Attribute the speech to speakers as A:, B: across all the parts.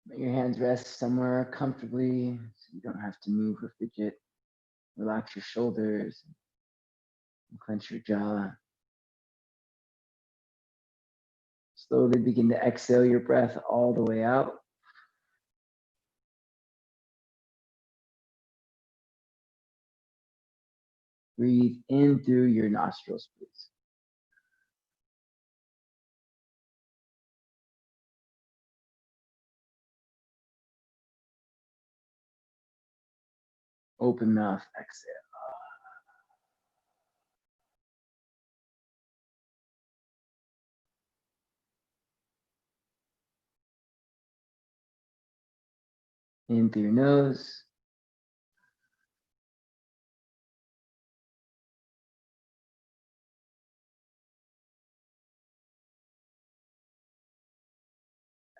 A: Let your hands rest somewhere comfortably so you don't have to move or fidget. Relax your shoulders and clench your jaw. Slowly begin to exhale your breath all the way out. Breathe in through your nostrils, please. Open mouth, exhale. In through your nose.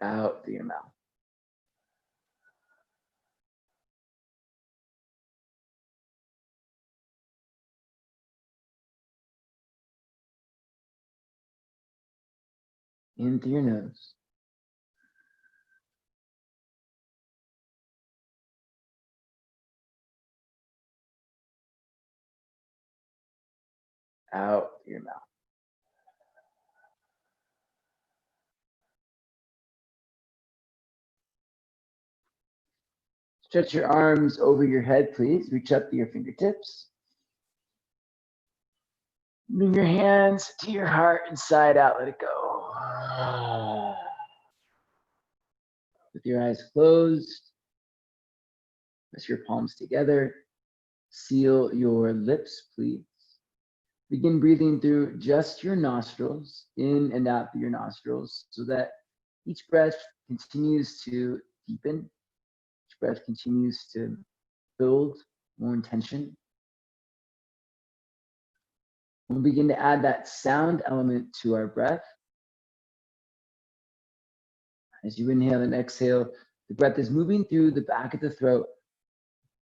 A: Out through your mouth. In through your nose. Out through your mouth. Stretch your arms over your head, please. Reach up to your fingertips. Bring your hands to your heart and side out. Let it go. With your eyes closed, press your palms together. Seal your lips, please. Begin breathing through just your nostrils, in and out through your nostrils, so that each breath continues to deepen. Each breath continues to build more intention. We'll begin to add that sound element to our breath. As you inhale and exhale, the breath is moving through the back of the throat,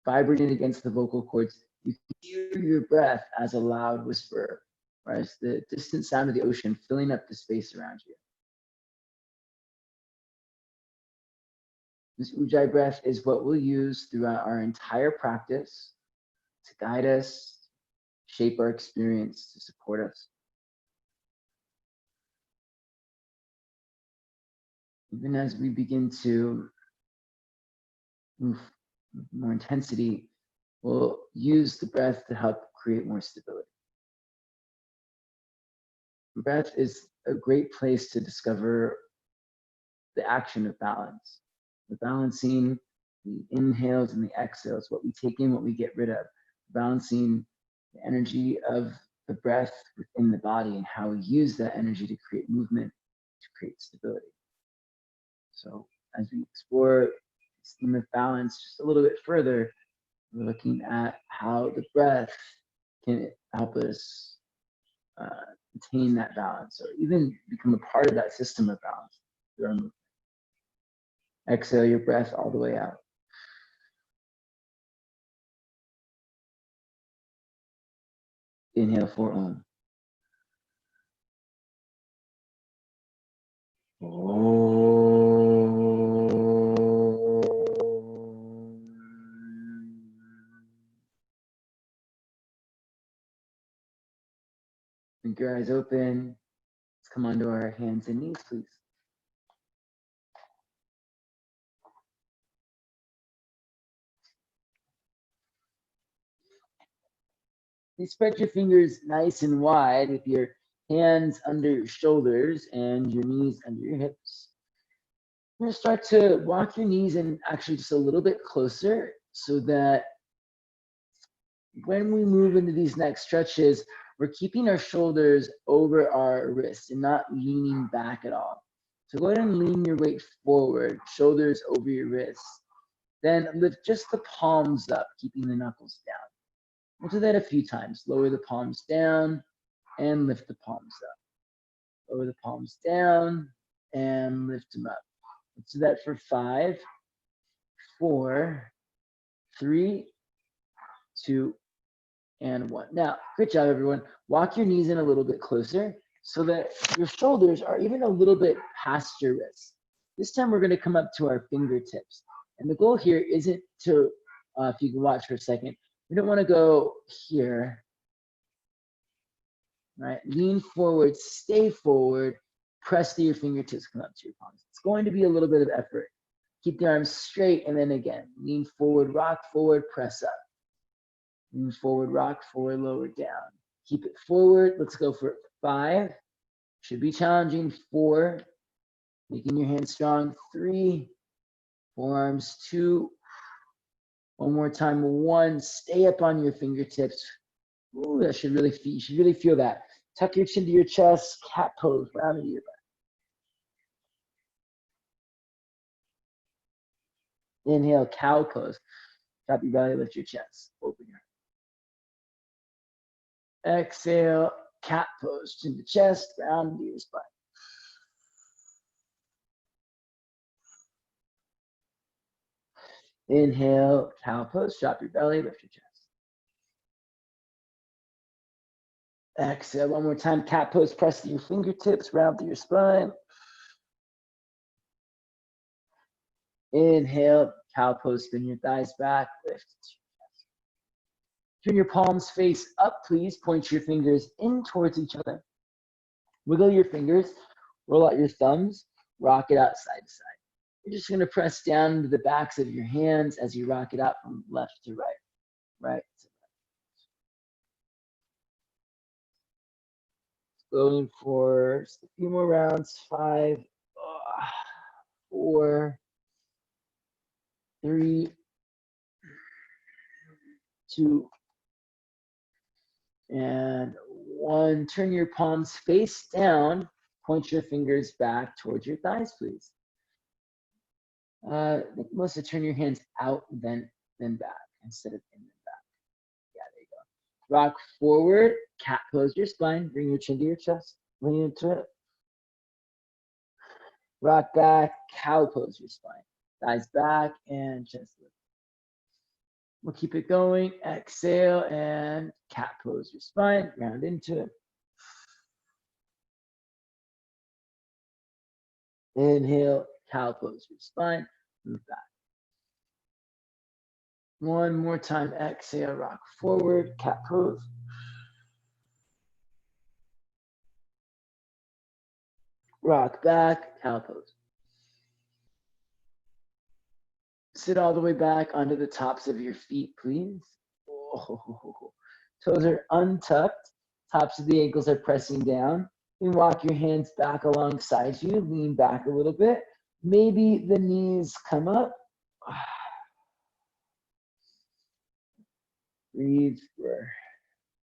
A: vibrating against the vocal cords. You can hear your breath as a loud whisper, or as the distant sound of the ocean filling up the space around you. This Ujjayi breath is what we'll use throughout our entire practice to guide us, shape our experience, to support us. Even as we begin to move with more intensity, we'll use the breath to help create more stability. Breath is a great place to discover the action of balance. The balancing the inhales and the exhales, what we take in, what we get rid of, balancing the energy of the breath within the body and how we use that energy to create movement, to create stability. So as we explore this theme of balance just a little bit further, we're looking at how the breath can help us attain that balance, or even become a part of that system of balance through our movement. Exhale your breath all the way out. Inhale for Om. Keep your eyes open. Let's come onto our hands and knees, please. Please spread your fingers nice and wide with your hands under your shoulders and your knees under your hips. You're going to start to walk your knees in actually just a little bit closer, so that when we move into these next stretches, we're keeping our shoulders over our wrists and not leaning back at all. So go ahead and lean your weight forward, shoulders over your wrists. Then lift just the palms up, keeping the knuckles down. We'll do that a few times. Lower the palms down and lift the palms up. Lower the palms down and lift them up. Let's do that for 5, 4, 3, 2, and 1. Now, good job, everyone. Walk your knees in a little bit closer so that your shoulders are even a little bit past your wrists. This time we're going to come up to our fingertips. And the goal here isn't to, if you can watch for a second, we don't want to go here, right? Lean forward, stay forward, press through your fingertips, come up to your palms. It's going to be a little bit of effort. Keep the arms straight, and then again, lean forward, rock forward, press up. Lean forward, rock forward, lower down. Keep it forward. Let's go for 5. Should be challenging. 4. Making your hands strong. 3. Forearms. 2. One more time. 1. Stay up on your fingertips. Ooh, that should really feel, you should really feel that. Tuck your chin to your chest. Cat pose. Round into your back. Inhale, cow pose. Drop your belly, lift your chest. Open your heart. Exhale, cat pose. Chin to chest, round into your spine. Inhale, cow pose. Drop your belly, lift your chest. Exhale, one more time. Cat pose. Press to your fingertips, round through your spine. Inhale, cow pose. Spin your thighs back, lift. Turn your palms face up, please. Point your fingers in towards each other. Wiggle your fingers, roll out your thumbs, rock it out side to side. You're just gonna press down into the backs of your hands as you rock it out from left to right, right to left. Going for just a few more rounds. 5, 4, 3, 2, and 1. Turn your palms face down. Point your fingers back towards your thighs, please. Melissa, turn your hands out, then back, instead of in and back. Yeah, there you go. Rock forward, cat pose your spine. Bring your chin to your chest. Lean into it. Rock back, cow pose your spine. Thighs back and chest lift. We'll keep it going. Exhale and cat pose your spine. Round into it. Inhale, cow pose your spine. Move back. One more time. Exhale, rock forward, cat pose. Rock back, cow pose. Sit all the way back onto the tops of your feet, please. Oh. Toes are untucked. Tops of the ankles are pressing down. You can walk your hands back alongside you. Lean back a little bit. Maybe the knees come up. Breathe for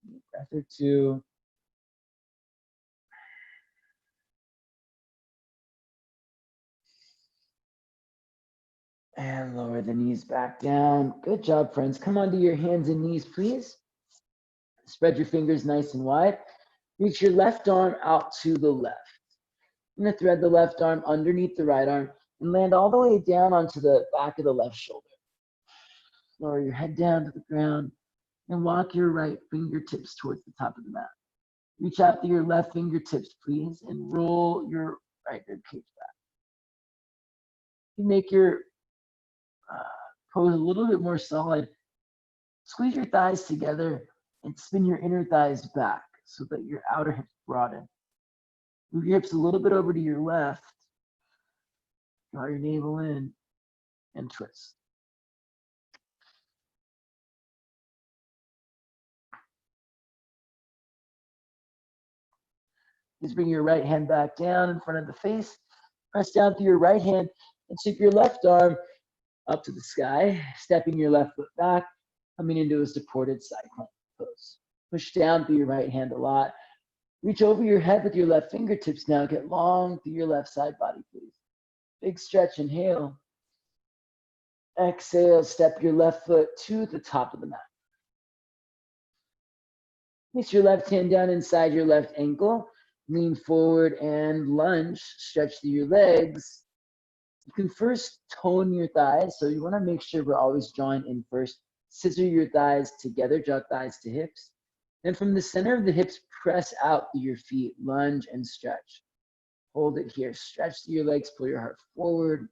A: a breath or 2. And lower the knees back down. Good job, friends. Come onto your hands and knees, please. Spread your fingers nice and wide. Reach your left arm out to the left. I'm going to thread the left arm underneath the right arm and land all the way down onto the back of the left shoulder. Lower your head down to the ground and walk your right fingertips towards the top of the mat. Reach out to your left fingertips, please, and roll your right rib cage back. You make your pose a little bit more solid. Squeeze your thighs together and spin your inner thighs back so that your outer hips broaden. Move your hips a little bit over to your left. Draw your navel in and twist. Just bring your right hand back down in front of the face. Press down through your right hand and sweep your left arm up to the sky, stepping your left foot back, coming into a supported side plank pose. Push down through your right hand a lot. Reach over your head with your left fingertips now. Get long through your left side body, please. Big stretch, inhale. Exhale, step your left foot to the top of the mat. Place your left hand down inside your left ankle. Lean forward and lunge. Stretch through your legs. You can first tone your thighs, so you want to make sure we're always drawing in first. Scissor your thighs together, draw thighs to hips. Then from the center of the hips, press out through your feet, lunge and stretch. Hold it here. Stretch through your legs, pull your heart forward.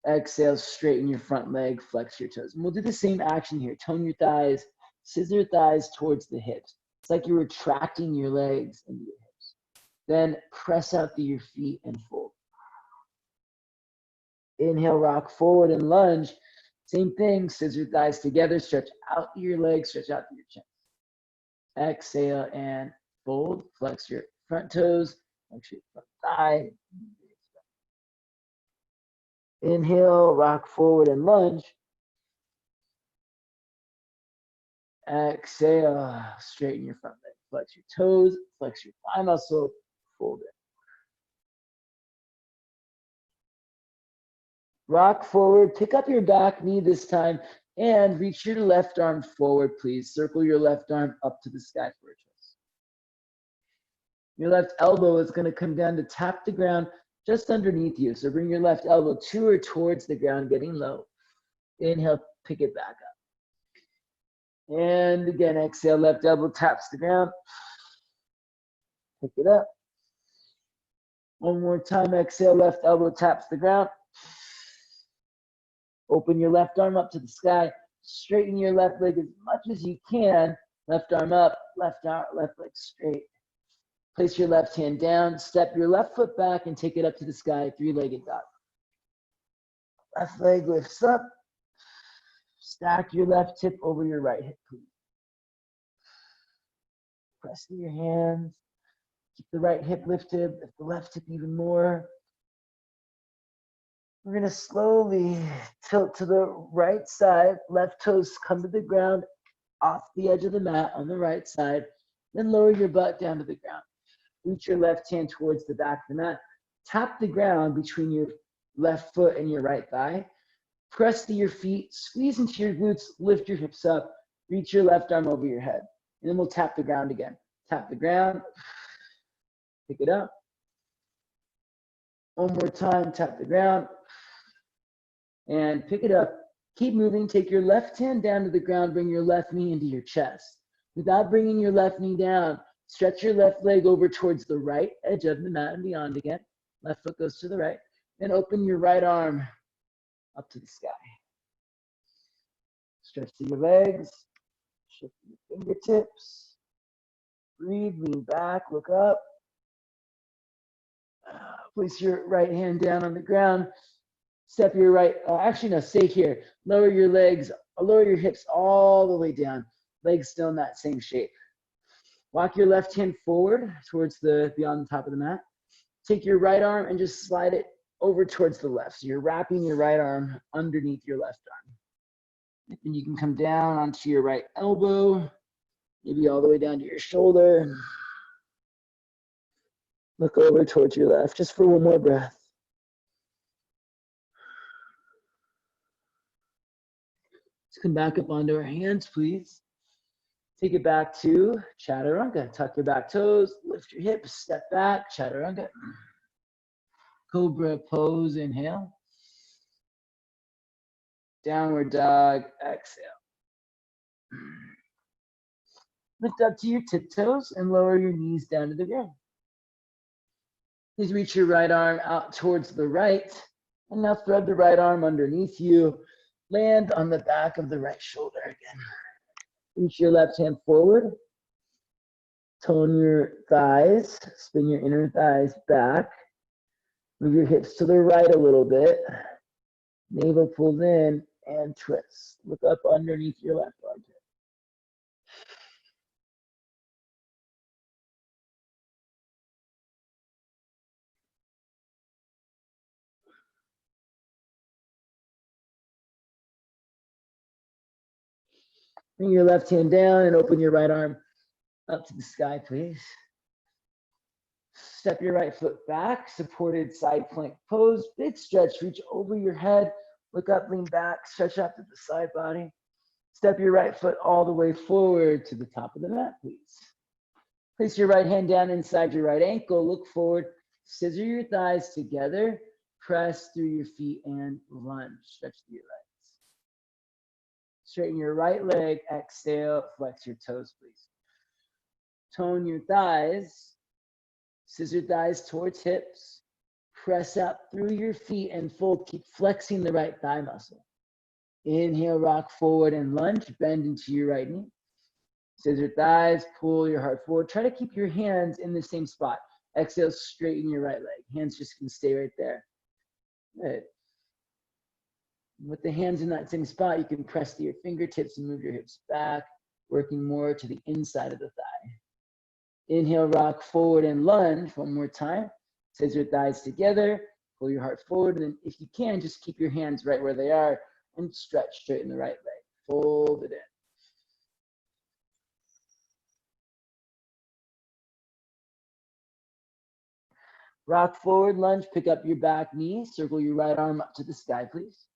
A: Exhale, straighten your front leg, flex your toes. And we'll do the same action here. Tone your thighs, scissor thighs towards the hips. It's like you're retracting your legs into your hips. Then press out through your feet and fold. Inhale, rock forward and lunge. Same thing, scissor thighs together, stretch out through your legs, stretch out through your chest. Exhale and fold, flex your front toes, flex your front thigh. Inhale, rock forward and lunge. Exhale, straighten your front leg, flex your toes, flex your thigh muscle, fold it. Rock forward, pick up your back knee this time, and reach your left arm forward, please. Circle your left arm up to the sky for a twist. Your left elbow is going to come down to tap the ground just underneath you. So bring your left elbow to or towards the ground, getting low. Inhale, pick it back up. And again, exhale, left elbow taps the ground. Pick it up. One more time, exhale, left elbow taps the ground. Open your left arm up to the sky. Straighten your left leg as much as you can. Left arm up, left leg straight. Place your left hand down. Step your left foot back and take it up to the sky, three-legged dog. Left leg lifts up. Stack your left hip over your right hip, please. Press through your hands. Keep the right hip lifted. Lift the left hip even more. We're going to slowly tilt to the right side. Left toes come to the ground off the edge of the mat on the right side. Then lower your butt down to the ground. Reach your left hand towards the back of the mat. Tap the ground between your left foot and your right thigh. Press to your feet. Squeeze into your glutes. Lift your hips up. Reach your left arm over your head. And then we'll tap the ground again. Tap the ground. Pick it up. One more time. Tap the ground. And pick it up. Keep moving. Take your left hand down to the ground. Bring your left knee into your chest. Without bringing your left knee down, stretch your left leg over towards the right edge of the mat and beyond again. Left foot goes to the right. Then open your right arm up to the sky. Stretch through your legs. Shift your fingertips. Breathe, lean back, look up. Place your right hand down on the ground. Step your right, actually no, stay here. Lower your legs, lower your hips all the way down. Legs still in that same shape. Walk your left hand forward towards beyond the top of the mat. Take your right arm and just slide it over towards the left. So you're wrapping your right arm underneath your left arm. And you can come down onto your right elbow, maybe all the way down to your shoulder. Look over towards your left, just for one more breath. Let's come back up onto our hands, please. Take it back to chaturanga. Tuck your back toes, lift your hips, step back, chaturanga. Cobra pose, inhale. Downward dog, exhale. Lift up to your tiptoes and lower your knees down to the ground. Please reach your right arm out towards the right. And now thread the right arm underneath you. Land on the back of the right shoulder again. Reach your left hand forward. Tone your thighs. Spin your inner thighs back. Move your hips to the right a little bit. Navel pulls in and twist. Look up underneath your left armpit. Bring your left hand down and open your right arm up to the sky, please. Step your right foot back, supported side plank pose. Big stretch, reach over your head. Look up, lean back, stretch out to the side body. Step your right foot all the way forward to the top of the mat, please. Place your right hand down inside your right ankle. Look forward. Scissor your thighs together. Press through your feet and lunge. Stretch through your legs. Straighten your right leg. Exhale. Flex your toes, please. Tone your thighs. Scissor thighs towards hips. Press up through your feet and fold. Keep flexing the right thigh muscle. Inhale, rock forward and lunge. Bend into your right knee. Scissor thighs, pull your heart forward. Try to keep your hands in the same spot. Exhale, straighten your right leg. Hands just can stay right there. Good. With the hands in that same spot, you can press to your fingertips and move your hips back, working more to the inside of the thigh. Inhale, rock forward and lunge. One more time. Scissor thighs together. Pull your heart forward. And then if you can, just keep your hands right where they are and stretch, straighten the right leg. Fold it in. Rock forward, lunge, pick up your back knee, circle your right arm up to the sky, please.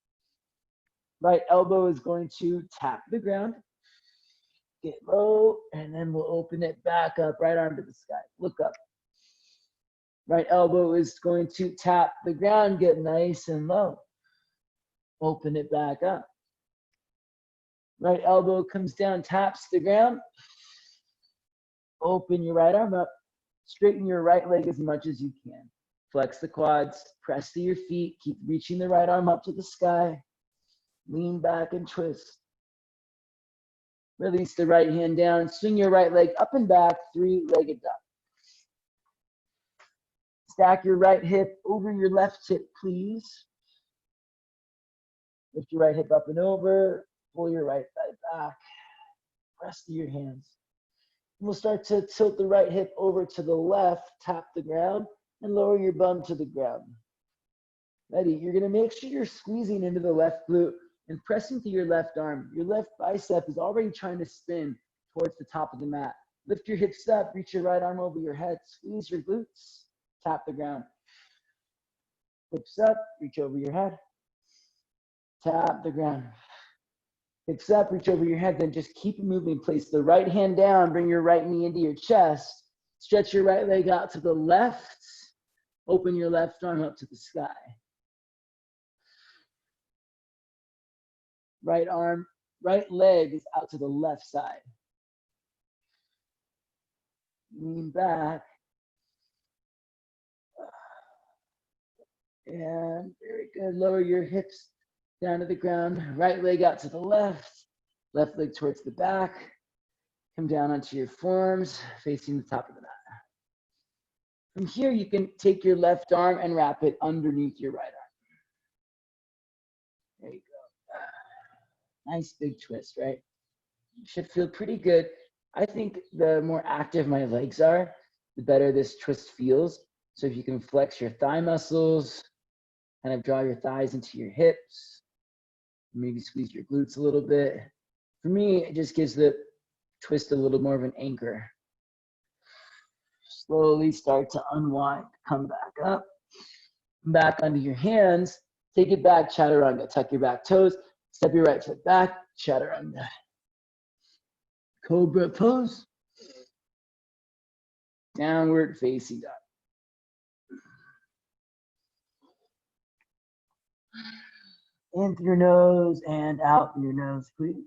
A: Right elbow is going to tap the ground. Get low, and then we'll open it back up, right arm to the sky. Look up. Right elbow is going to tap the ground, get nice and low. Open it back up. Right elbow comes down, taps the ground. Open your right arm up. Straighten your right leg as much as you can. Flex the quads, press to your feet, keep reaching the right arm up to the sky. Lean back and twist. Release the right hand down, swing your right leg up and back, three-legged dog. Stack your right hip over your left hip, please. Lift your right hip up and over, pull your right thigh back, press to your hands. We'll start to tilt the right hip over to the left, tap the ground, and lower your bum to the ground. Ready? You're gonna make sure you're squeezing into the left glute and pressing to your left arm. Your left bicep is already trying to spin towards the top of the mat. Lift your hips up, reach your right arm over your head, squeeze your glutes, tap the ground. Hips up, reach over your head, tap the ground. Hips up, reach over your head, then just keep moving. Place the right hand down, bring your right knee into your chest. Stretch your right leg out to the left. Open your left arm up to the sky. Right arm, right leg is out to the left side. Lean back. And very good. Lower your hips down to the ground. Right leg out to the left. Left leg towards the back. Come down onto your forearms, facing the top of the mat. From here, you can take your left arm and wrap it underneath your right arm. There you go. Nice big twist, right? Should feel pretty good. I think the more active my legs are, the better this twist feels. So if you can flex your thigh muscles, kind of draw your thighs into your hips, maybe squeeze your glutes a little bit. For me, it just gives the twist a little more of an anchor. Slowly start to unwind, come back up, back onto your hands, take it back, chaturanga, tuck your back toes, step your right foot back, chaturanga. Cobra pose, downward facing dog. In through your nose and out through your nose, please.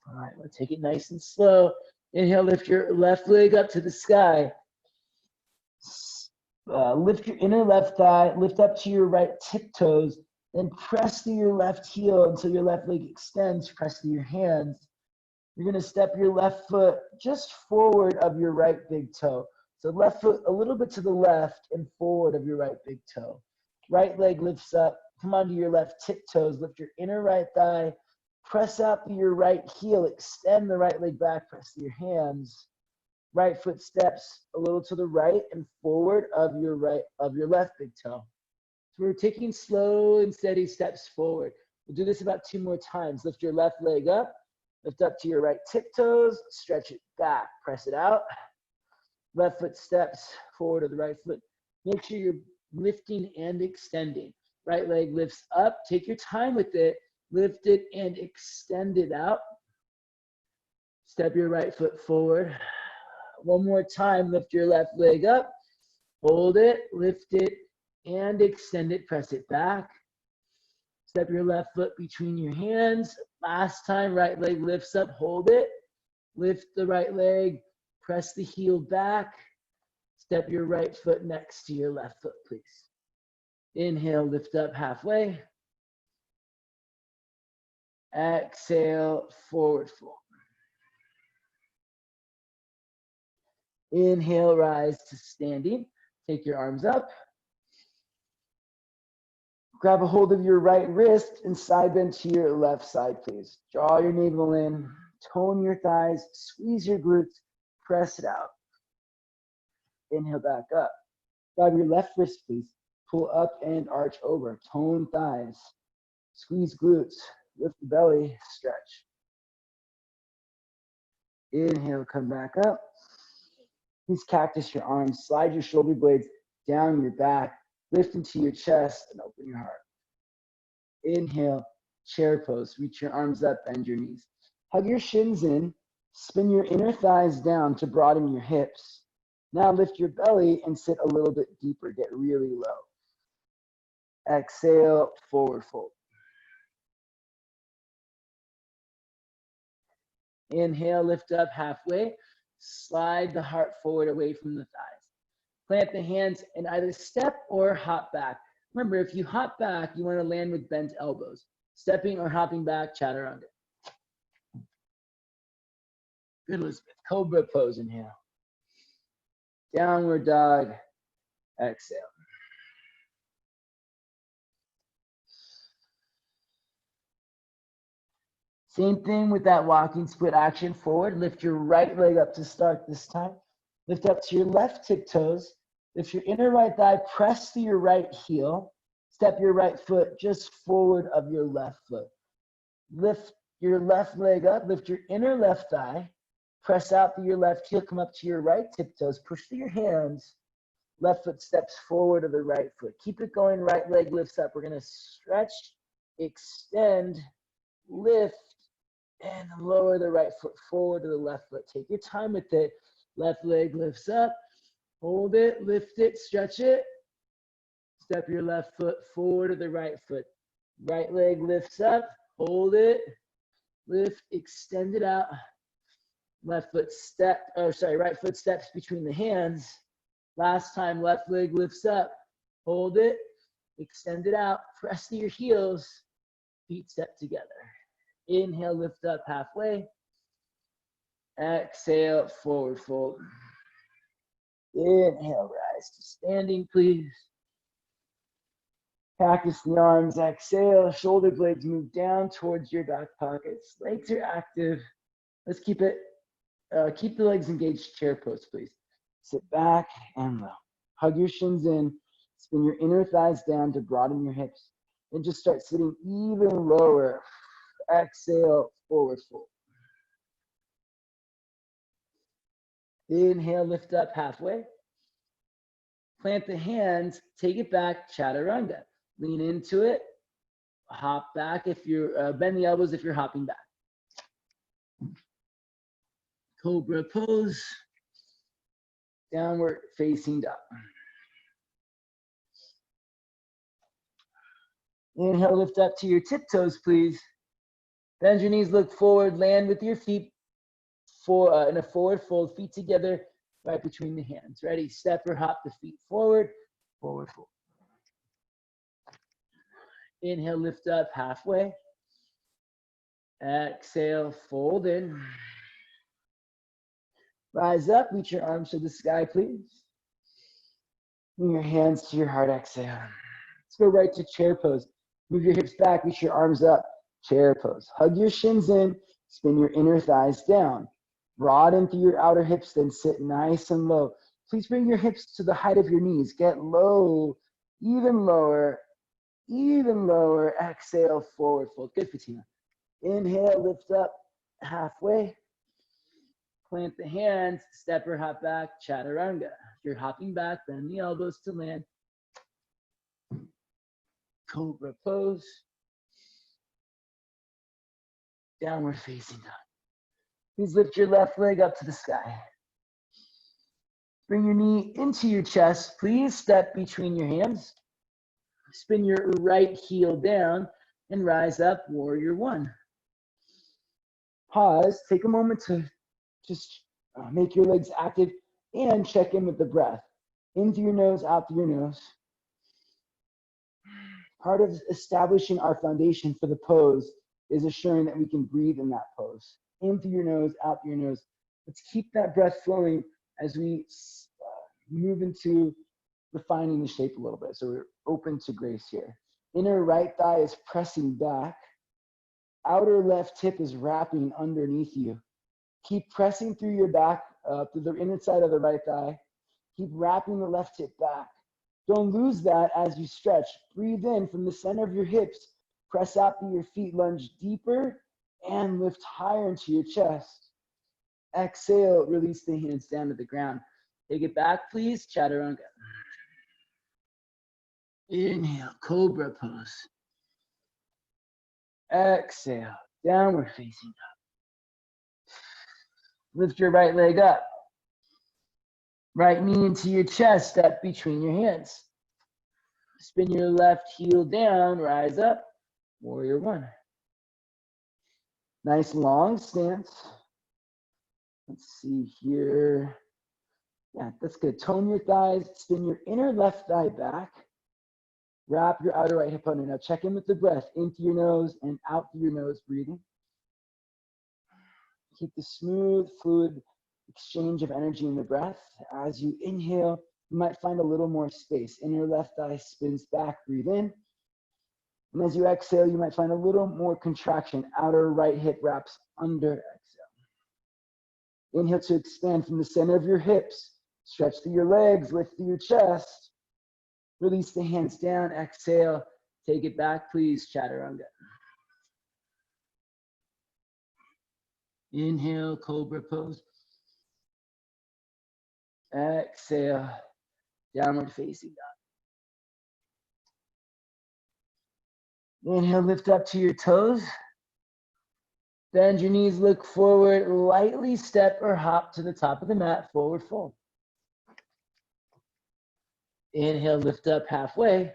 A: All right, let's take it nice and slow. Inhale, lift your left leg up to the sky. Lift your inner left thigh, lift up to your right tiptoes, then press to your left heel until your left leg extends, press to your hands. You're gonna step your left foot just forward of your right big toe. So left foot a little bit to the left and forward of your right big toe. Right leg lifts up, come onto your left tiptoes, lift your inner right thigh, press out to your right heel, extend the right leg back, press to your hands. Right foot steps a little to the right and forward of your left big toe. So we're taking slow and steady steps forward. We'll do this about 2 more times. Lift your left leg up, lift up to your right tiptoes, stretch it back, press it out. Left foot steps forward of the right foot. Make sure you're lifting and extending. Right leg lifts up, take your time with it, lift it and extend it out. Step your right foot forward. One more time, lift your left leg up, hold it, lift it, and extend it, press it back. Step your left foot between your hands, Last time, right leg lifts up, hold it. Lift the right leg, press the heel back. Step your right foot next to your left foot, please. Inhale, lift up halfway. Exhale, forward fold. Inhale, rise to standing. Take your arms up. Grab a hold of your right wrist and side bend to your left side, please. Draw your navel in, tone your thighs, squeeze your glutes, press it out. Inhale back up. Grab your left wrist, please. Pull up and arch over. Tone thighs. Squeeze glutes. Lift the belly. Stretch. Inhale, come back up. Please cactus your arms. Slide your shoulder blades down your back. Lift into your chest and open your heart. Inhale, chair pose. Reach your arms up, bend your knees. Hug your shins in. Spin your inner thighs down to broaden your hips. Now lift your belly and sit a little bit deeper. Get really low. Exhale, forward fold. Inhale, lift up halfway. Slide the heart forward away from the thighs. Plant the hands and either step or hop back. Remember, if you hop back, you want to land with bent elbows. Stepping or hopping back, chaturanga. Good, Elizabeth. Cobra pose, inhale. Downward dog, exhale. Same thing with that walking split action forward. Lift your right leg up to start this time. Lift up to your left tiptoes. Lift your inner right thigh, press to your right heel. Step your right foot just forward of your left foot. Lift your left leg up, lift your inner left thigh. Press out through your left heel, come up to your right tiptoes. Push through your hands. Left foot steps forward of the right foot. Keep it going, right leg lifts up. We're gonna stretch, extend, lift, and lower the right foot forward to the left foot. Take your time with it. Left leg lifts up. Hold it, lift it, stretch it. Step your left foot forward to the right foot. Right leg lifts up. Hold it, lift, extend it out. Left foot right foot steps between the hands. Last time, left leg lifts up. Hold it, extend it out. Press to your heels. Feet step together. Inhale, lift up halfway. Exhale, forward fold. Inhale, rise to standing, please. Cactus the arms, exhale. Shoulder blades move down towards your back pockets. Legs are active. Let's keep it. Keep the legs engaged, chair pose, please. Sit back and low. Hug your shins in. Spin your inner thighs down to broaden your hips. And just start sitting even lower. Exhale, forward fold. Inhale, lift up halfway. Plant the hands, take it back, chaturanga. Lean into it. Hop back if you're, bend the elbows if you're hopping back. Cobra pose. Downward facing dog. Inhale, lift up to your tiptoes, please. Bend your knees, look forward, land with your feet in a forward fold, feet together, right between the hands. Ready? Step or hop the feet forward, forward fold. Inhale, lift up halfway. Exhale, fold in. Rise up, reach your arms to the sky, please. Bring your hands to your heart, exhale. Let's go right to chair pose. Move your hips back, reach your arms up, chair pose. Hug your shins in, spin your inner thighs down. Broaden through your outer hips, then sit nice and low. Please bring your hips to the height of your knees. Get low, even lower, even lower. Exhale, forward fold. Good, Fatima. Inhale, lift up halfway. Plant the hands, step or hop back, chaturanga. If you're hopping back, bend the elbows to land. Cobra pose. Downward facing dog. Please lift your left leg up to the sky. Bring your knee into your chest. Please step between your hands. Spin your right heel down and rise up, warrior one. Pause, take a moment to just make your legs active and check in with the breath. In through your nose, out through your nose. Part of establishing our foundation for the pose is assuring that we can breathe in that pose. In through your nose, out through your nose. Let's keep that breath flowing as we move into refining the shape a little bit. So we're open to grace here. Inner right thigh is pressing back. Outer left hip is wrapping underneath you. Keep pressing through your back, through the inner side of the right thigh. Keep wrapping the left hip back. Don't lose that as you stretch. Breathe in from the center of your hips. Press out through your feet, lunge deeper, and lift higher into your chest. Exhale, release the hands down to the ground. Take it back, please. Chaturanga. Inhale, cobra pose. Exhale, downward facing dog. Lift your right leg up. Right knee into your chest, step between your hands. Spin your left heel down, rise up, warrior one. Nice long stance. Let's see here. Yeah, that's good. Tone your thighs, spin your inner left thigh back. Wrap your outer right hip under. Now check in with the breath, in through your nose and out through your nose, breathing. Keep the smooth, fluid exchange of energy in the breath. As you inhale, you might find a little more space. Inner left thigh spins back, breathe in. And as you exhale, you might find a little more contraction. Outer right hip wraps under, exhale. Inhale to expand from the center of your hips. Stretch through your legs, lift through your chest. Release the hands down, exhale. Take it back, please, chaturanga. Inhale, cobra pose. Exhale, downward facing dog. Inhale, lift up to your toes. Bend your knees, look forward, lightly step or hop to the top of the mat, forward fold. Inhale, lift up halfway.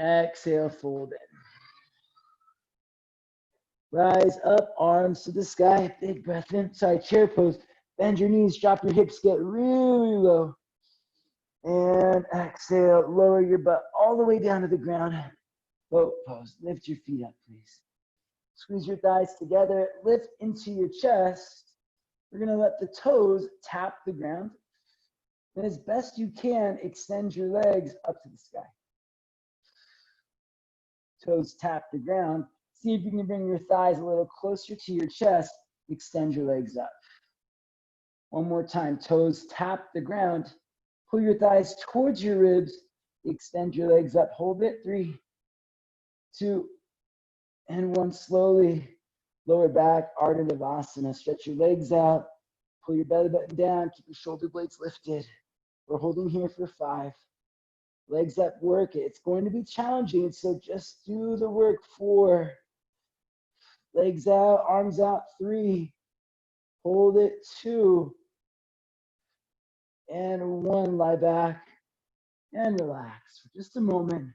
A: Exhale, fold in. Rise up, arms to the sky, big breath in. Sorry, chair pose. Bend your knees, drop your hips, get really low. And exhale, lower your butt all the way down to the ground. Boat pose, lift your feet up, please. Squeeze your thighs together, lift into your chest. We're gonna let the toes tap the ground. And as best you can, extend your legs up to the sky. Toes tap the ground. See if you can bring your thighs a little closer to your chest. Extend your legs up. One more time, toes tap the ground. Pull your thighs towards your ribs. Extend your legs up. Hold it. 3, 2, and 1. Slowly lower back, Ardha Navasana. Stretch your legs out. Pull your belly button down. Keep your shoulder blades lifted. We're holding here for 5. Legs up, work it. It's going to be challenging, so just do the work. 4. Legs out, arms out. 3. Hold it. 2. And 1. Lie back and relax for just a moment.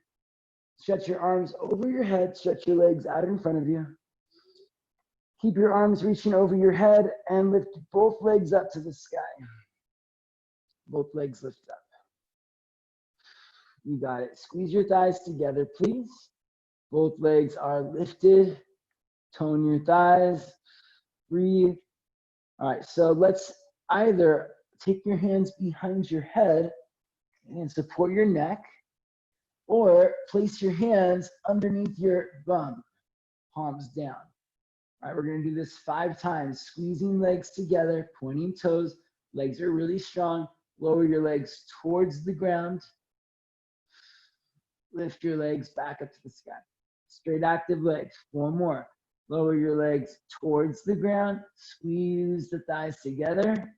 A: Stretch your arms over your head. Stretch your legs out in front of you. Keep your arms reaching over your head and lift both legs up to the sky. Both legs lift up. You got it. Squeeze your thighs together, please. Both legs are lifted. Tone your thighs. Breathe. All right, so let's either take your hands behind your head and support your neck, or place your hands underneath your bum, palms down. All right, we're gonna do this 5 times. Squeezing legs together, pointing toes. Legs are really strong. Lower your legs towards the ground. Lift your legs back up to the sky. Straight active legs. 4 more. Lower your legs towards the ground. Squeeze the thighs together.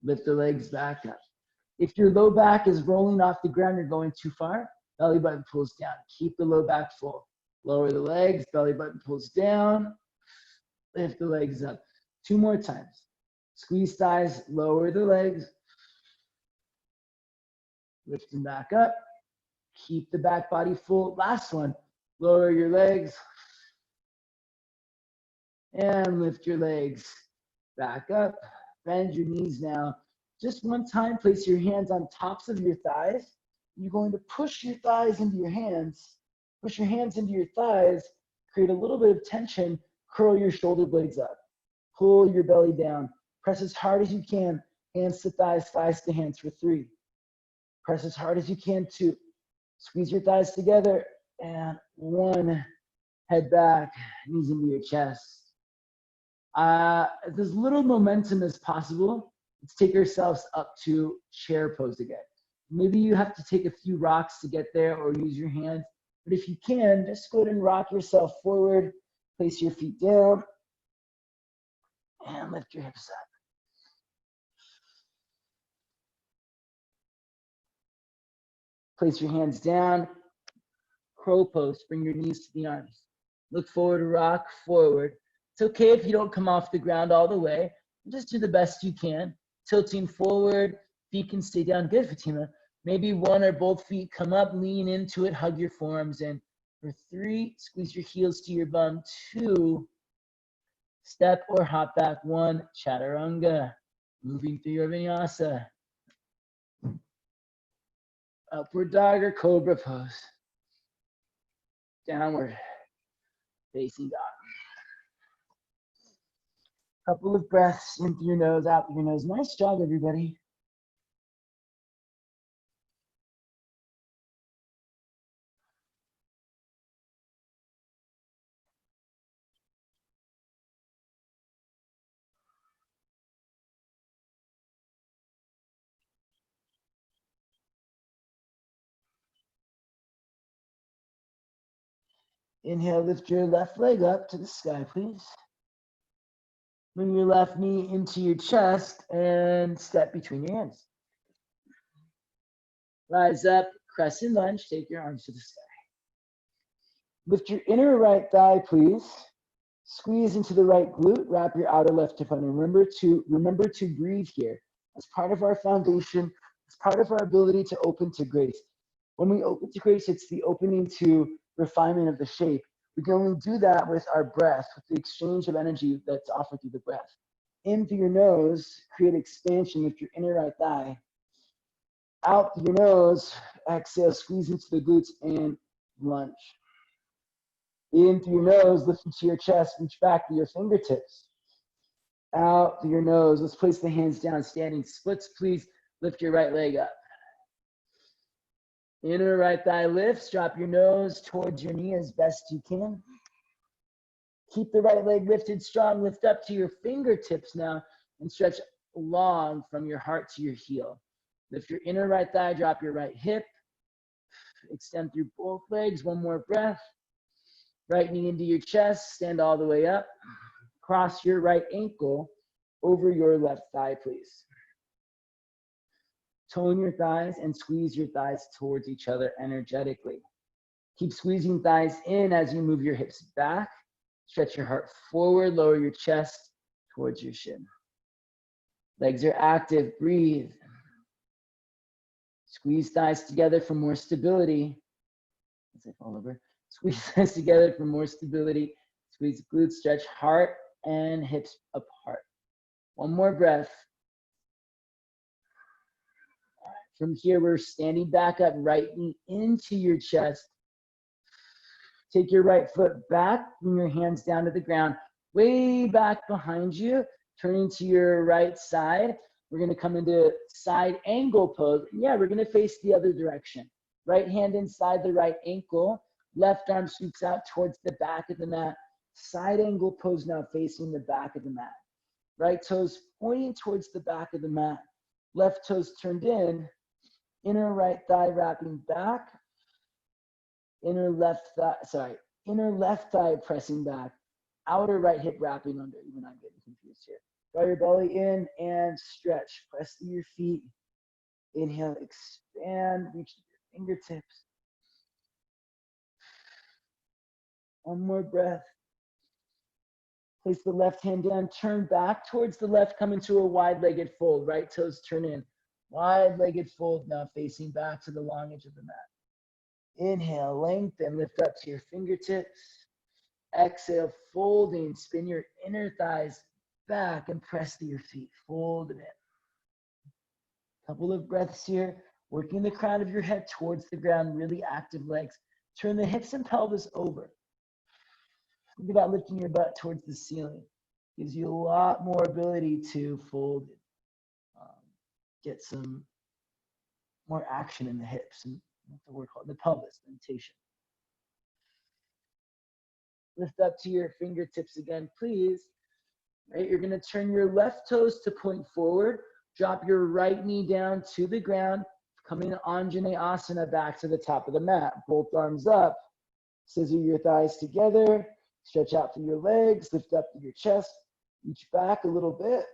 A: Lift the legs back up. If your low back is rolling off the ground, you're going too far, belly button pulls down. Keep the low back full. Lower the legs, belly button pulls down. Lift the legs up. 2 more times. Squeeze thighs, lower the legs. Lift them back up. Keep the back body full. Last one. Lower your legs And lift your legs back up. Bend your knees now. Just one time, place your hands on tops of your thighs. You're going to push your thighs into your hands. Push your hands into your thighs. Create a little bit of tension. Curl your shoulder blades up. Pull your belly down. Press as hard as you can. Hands to thighs, thighs to hands for 3. Press as hard as you can, 2. Squeeze your thighs together. And 1. Head back, knees into your chest. As little momentum as possible. Let's take ourselves up to chair pose again. Maybe you have to take a few rocks to get there or use your hands. But if you can, just go ahead and rock yourself forward. Place your feet down. And lift your hips up. Place your hands down. Crow pose. Bring your knees to the arms. Look forward, rock forward. It's okay if you don't come off the ground all the way. Just do the best you can. Tilting forward. Feet can stay down. Good, Fatima. Maybe one or both feet come up. Lean into it. Hug your forearms in. For 3, squeeze your heels to your bum. 2, step or hop back. 1, chaturanga. Moving through your vinyasa. Upward dog or cobra pose. Downward facing dog. Couple of breaths in through your nose, out through your nose. Nice job, everybody. Inhale, lift your left leg up to the sky, please. Bring your left knee into your chest and step between your hands. Rise up, crescent lunge, take your arms to the sky. Lift your inner right thigh, please. Squeeze into the right glute, wrap your outer left hip under. Remember to breathe here. As part of our foundation, as part of our ability to open to grace. When we open to grace, it's the opening to refinement of the shape. We can only do that with our breath, with the exchange of energy that's offered through the breath. In through your nose, create expansion with your inner right thigh. Out through your nose, exhale, squeeze into the glutes and lunge. In through your nose, lift into your chest, reach back to your fingertips. Out through your nose, let's place the hands down, standing splits, please. Lift your right leg up. Inner right thigh lifts, drop your nose towards your knee as best you can. Keep the right leg lifted strong, lift up to your fingertips now and stretch long from your heart to your heel. Lift your inner right thigh, drop your right hip. Extend through both legs, one more breath. Right knee into your chest, stand all the way up. Cross your right ankle over your left thigh, please. Tone your thighs and squeeze your thighs towards each other energetically. Keep squeezing thighs in as you move your hips back. Stretch your heart forward, lower your chest towards your shin. Legs are active, breathe. Squeeze thighs together for more stability. As I fall over. Squeeze thighs together for more stability. Squeeze glutes, stretch heart and hips apart. One more breath. From here, we're standing back up, right knee into your chest. Take your right foot back, bring your hands down to the ground, way back behind you. Turning to your right side. We're going to come into side angle pose. Yeah, we're going to face the other direction. Right hand inside the right ankle. Left arm sweeps out towards the back of the mat. Side angle pose now facing the back of the mat. Right toes pointing towards the back of the mat. Left toes turned in. Inner right thigh wrapping back. Inner left thigh pressing back. Outer right hip wrapping under. Even I'm getting confused here. Draw your belly in and stretch. Press through your feet. Inhale, expand, reach your fingertips. One more breath. Place the left hand down, turn back towards the left, come into a wide-legged fold. Right toes turn in. Wide-legged fold now facing back to the long edge of the mat. Inhale, lengthen, lift up to your fingertips. Exhale, folding. Spin your inner thighs back and press to your feet. Fold it in. Couple of breaths here. Working the crown of your head towards the ground, really active legs. Turn the hips and pelvis over. Think about lifting your butt towards the ceiling. Gives you a lot more ability to fold, get some more action in the hips and what the word called the pelvis, dentation. Lift up to your fingertips again, please. Right, you're gonna turn your left toes to point forward. Drop your right knee down to the ground. Coming to Anjaneyasana, back to the top of the mat. Both arms up. Scissor your thighs together. Stretch out through your legs. Lift up through your chest. Reach back a little bit.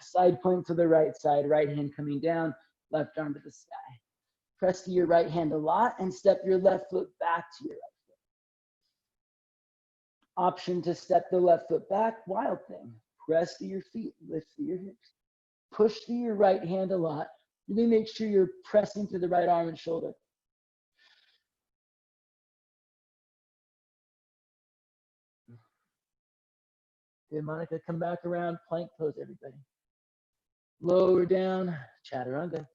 A: Side point to the right side. Right hand coming down. Left arm to the sky. Press to your right hand a lot and step your left foot back to your right foot. Option to step the left foot back. Wild thing. Press to your feet. Lift to your hips. Push to your right hand a lot. Really make sure you're pressing to the right arm and shoulder. Good, Monica, come back around. Plank pose, everybody. Lower down, chaturanga.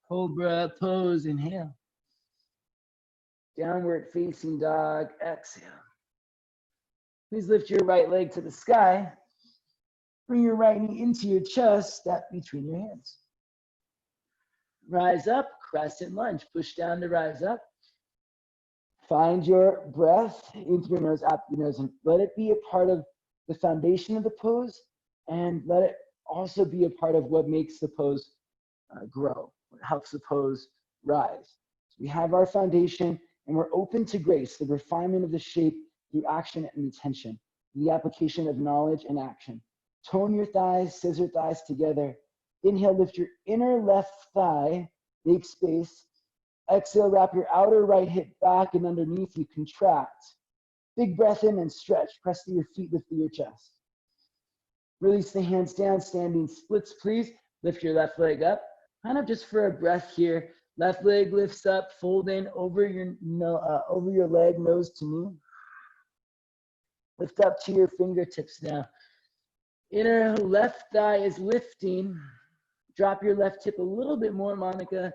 A: Cobra pose, inhale. Downward facing dog, exhale. Please lift your right leg to the sky. Bring your right knee into your chest, step between your hands. Rise up, crescent lunge. Push down to rise up. Find your breath in through your nose, out through your nose, and let it be a part of the foundation of the pose, and let it also be a part of what makes the pose grow, what helps the pose rise. So we have our foundation, and we're open to grace, the refinement of the shape through action and intention, the application of knowledge and action. Tone your thighs, scissor thighs together. Inhale, lift your inner left thigh, make space. Exhale, wrap your outer right hip back and underneath you, contract. Big breath in and stretch. Press to your feet, lift to your chest. Release the hands down, standing splits, please. Lift your left leg up. Kind of just for a breath here. Left leg lifts up, fold in over your leg, nose to knee. Lift up to your fingertips now. Inner left thigh is lifting. Drop your left hip a little bit more, Monica,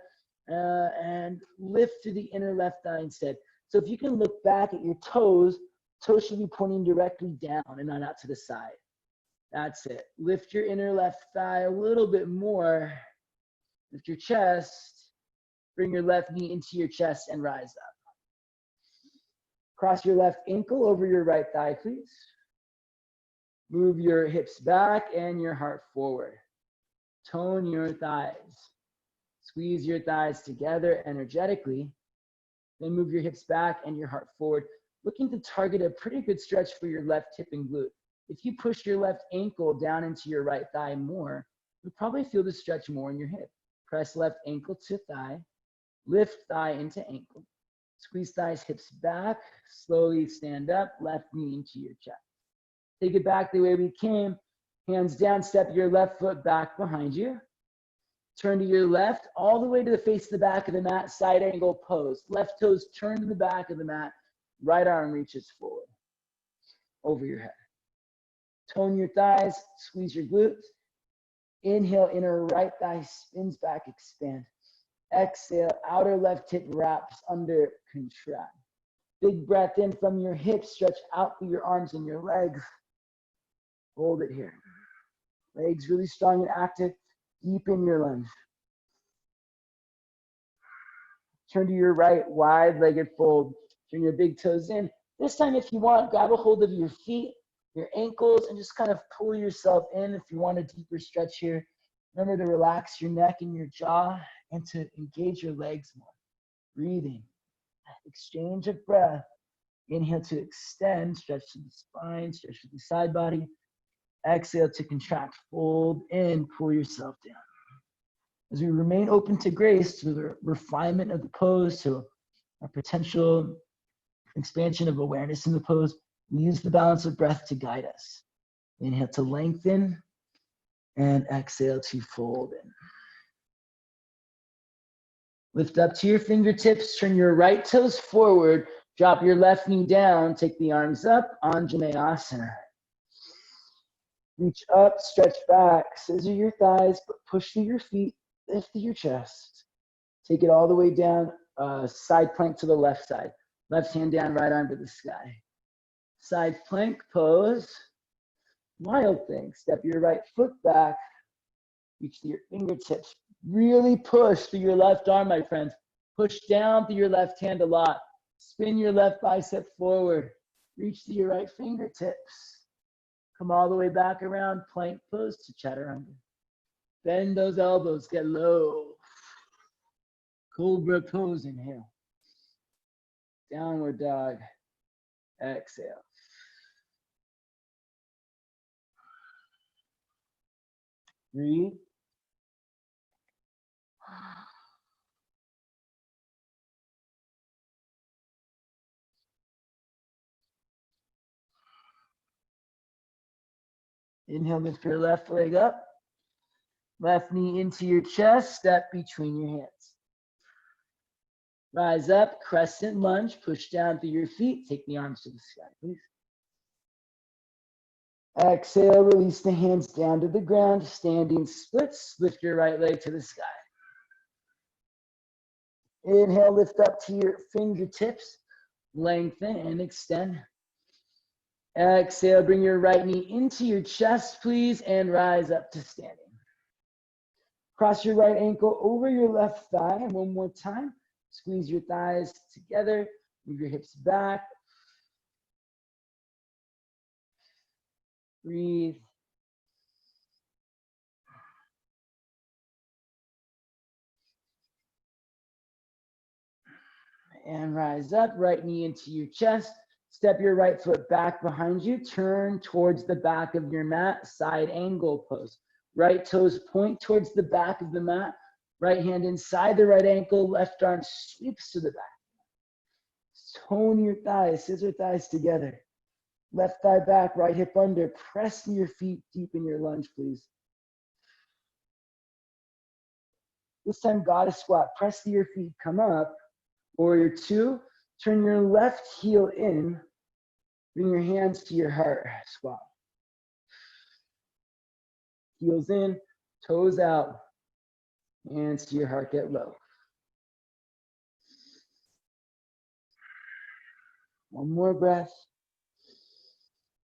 A: and lift to the inner left thigh instead. So if you can look back at your toes, toes should be pointing directly down and not out to the side. That's it. Lift your inner left thigh a little bit more. Lift your chest. Bring your left knee into your chest and rise up. Cross your left ankle over your right thigh, please. Move your hips back and your heart forward. Tone your thighs. Squeeze your thighs together energetically. Then move your hips back and your heart forward. Looking to target a pretty good stretch for your left hip and glute. If you push your left ankle down into your right thigh more, you'll probably feel the stretch more in your hip. Press left ankle to thigh. Lift thigh into ankle. Squeeze thighs, hips back. Slowly stand up, left knee into your chest. Take it back the way we came. Hands down, step your left foot back behind you. Turn to your left, all the way to the face of the back of the mat, side angle pose. Left toes turn to the back of the mat. Right arm reaches forward, over your head. Tone your thighs, squeeze your glutes. Inhale, inner right thigh spins back, expand. Exhale, outer left hip wraps under, contract. Big breath in from your hips, stretch out through your arms and your legs. Hold it here. Legs really strong and active. Deepen your lunge. Turn to your right, wide-legged fold. Turn your big toes in. This time, if you want, grab a hold of your feet, your ankles, and just kind of pull yourself in if you want a deeper stretch here. Remember to relax your neck and your jaw and to engage your legs more. Breathing. Exchange of breath. Inhale to extend, stretch to the spine, stretch to the side body. Exhale to contract, fold in, pull yourself down. As we remain open to grace, to the refinement of the pose, to a potential expansion of awareness in the pose, we use the balance of breath to guide us. Inhale to lengthen, and exhale to fold in. Lift up to your fingertips, turn your right toes forward, Drop your left knee down, take the arms up, Anjaneyasana. Reach up, stretch back, scissor your thighs, but push through your feet, lift through your chest. Take it all the way down, side plank to the left side. Left hand down, right arm to the sky. Side plank pose. Wild thing. Step your right foot back. Reach to your fingertips. Really push through your left arm, my friends. Push down through your left hand a lot. Spin your left bicep forward. Reach to your right fingertips. Come all the way back around, plank pose to chaturanga. Bend those elbows, get low. Cobra pose, inhale. Downward dog, exhale. Breathe. Inhale, lift your left leg up. Left knee into your chest, step between your hands. Rise up, crescent lunge, push down through your feet. Take the arms to the sky, please. Exhale, release the hands down to the ground, standing splits. Lift your right leg to the sky. Inhale, lift up to your fingertips. Lengthen and extend. Exhale, bring your right knee into your chest, please, and rise up to standing. Cross your right ankle over your left thigh. One more time. Squeeze your thighs together. Move your hips back. Breathe. And rise up. Right knee into your chest. Step your right foot back behind you. Turn towards the back of your mat. Side angle pose. Right toes point towards the back of the mat. Right hand inside the right ankle. Left arm sweeps to the back. Tone your thighs. Scissor thighs together. Left thigh back. Right hip under. Press your feet deep in your lunge, please. This time, goddess squat. Press to your feet. Come up. Warrior two. Turn your left heel in. Bring your hands to your heart. Squat. Heels in, toes out, hands to your heart, get low. One more breath.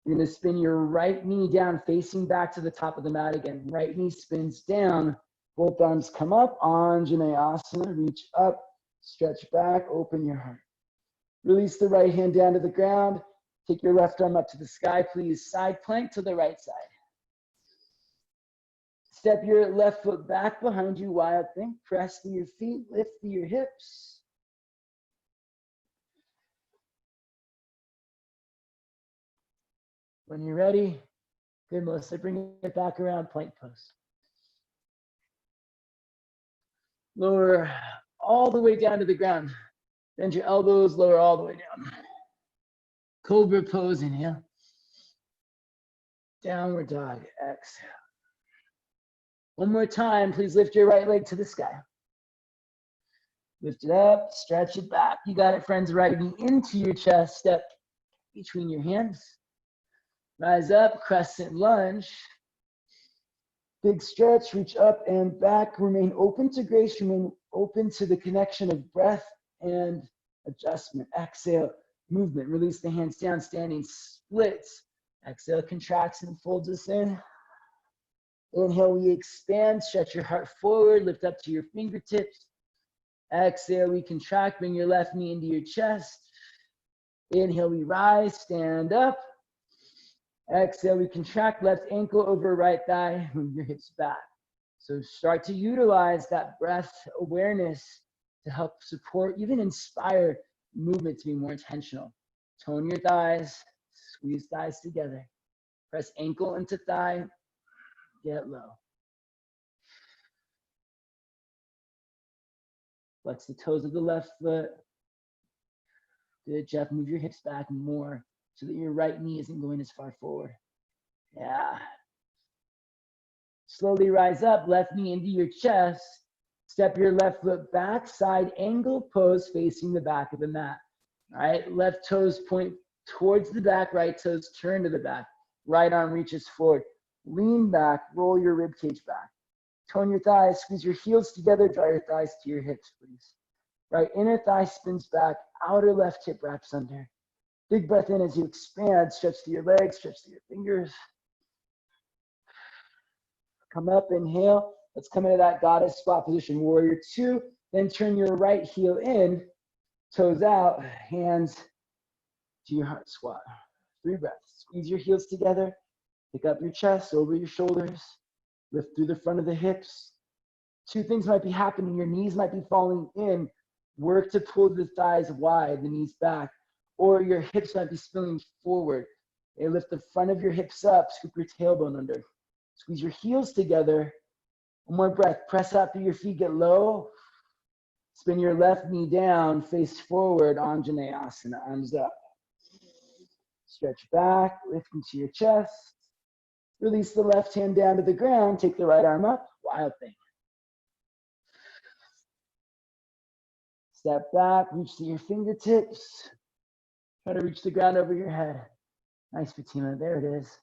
A: You're gonna spin your right knee down, facing back to the top of the mat again. Right knee spins down, both arms come up, Anjaneyasana, reach up, stretch back, open your heart. Release the right hand down to the ground. Take your left arm up to the sky, please. Side plank to the right side. Step your left foot back behind you, wild thing. Press through your feet, lift through your hips. When you're ready, good, Melissa, bring it back around, plank pose. Lower all the way down to the ground. Bend your elbows, lower all the way down. Cobra pose, inhale. Downward dog, exhale. One more time, please lift your right leg to the sky. Lift it up, stretch it back. You got it, friends. Right knee into your chest, step between your hands. Rise up, crescent lunge. Big stretch, reach up and back. Remain open to grace, remain open to the connection of breath and adjustment. Exhale, movement. Release the hands down, standing splits. Exhale, contracts and folds us in. Inhale, we expand, stretch your heart forward, lift up to your fingertips. Exhale, we contract, bring your left knee into your chest. Inhale, we rise, stand up. Exhale, we contract, left ankle over right thigh, move your hips back. So start to utilize that breath awareness to help support, even inspire movement to be more intentional. Tone your thighs, squeeze thighs together. Press ankle into thigh, get low. Flex the toes of the left foot. Good, Jeff. Move your hips back more so that your right knee isn't going as far forward. Yeah. Slowly rise up, left knee into your chest. Step your left foot back, side angle pose facing the back of the mat. All right, left toes point towards the back, right toes turn to the back. Right arm reaches forward. Lean back, roll your rib cage back. Tone your thighs, squeeze your heels together, draw your thighs to your hips, please. Right inner thigh spins back, outer left hip wraps under. Big breath in as you expand, stretch to your legs, stretch to your fingers. Come up, inhale. Let's come into that goddess squat position, warrior two. Then turn your right heel in, toes out, hands to your heart squat. 3 breaths. Squeeze your heels together. Pick up your chest over your shoulders. Lift through the front of the hips. 2 things might be happening. Your knees might be falling in. Work to pull the thighs wide, the knees back. Or your hips might be spilling forward. And lift the front of your hips up. Scoop your tailbone under. Squeeze your heels together. One more breath. Press out through your feet. Get low. Spin your left knee down. Face forward. Anjaneyasana. Arms up. Stretch back. Lift into your chest. Release the left hand down to the ground. Take the right arm up. Wild thing. Step back. Reach to your fingertips. Try to reach the ground over your head. Nice, Fatima. There it is.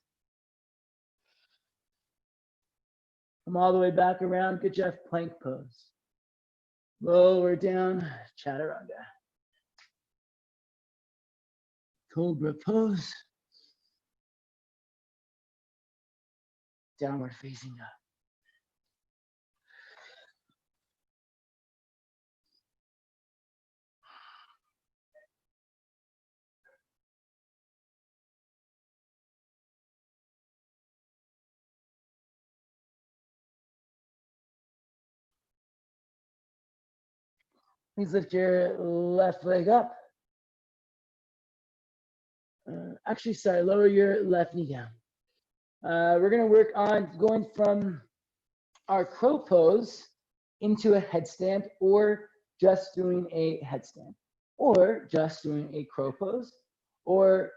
A: Come all the way back around. Good job. Plank pose. Lower down. Chaturanga. Cobra pose. Downward facing up. Please lift your left leg up. Actually, sorry, lower your left knee down. We're going to work on going from our crow pose into a headstand, or just doing a headstand, or just doing a crow pose, or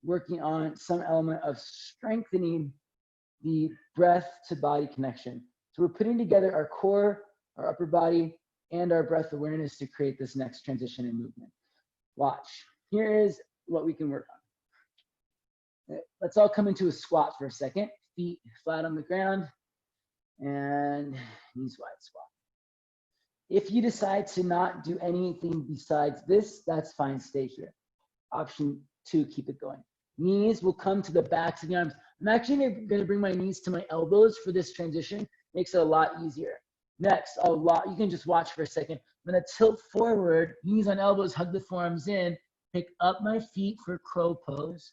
A: working on some element of strengthening the breath to body connection. So we're putting together our core, our upper body, and our breath awareness to create this next transition and movement. Watch. Here is what we can work on. Let's all come into a squat for a second. Feet flat on the ground and knees wide squat. If you decide to not do anything besides this, that's fine, stay here. Option 2, keep it going. Knees will come to the backs of the arms. I'm actually going to bring my knees to my elbows for this transition. Makes it a lot easier. Next, you can just watch for a second. I'm going to tilt forward, knees on elbows, hug the forearms in, pick up my feet for crow pose.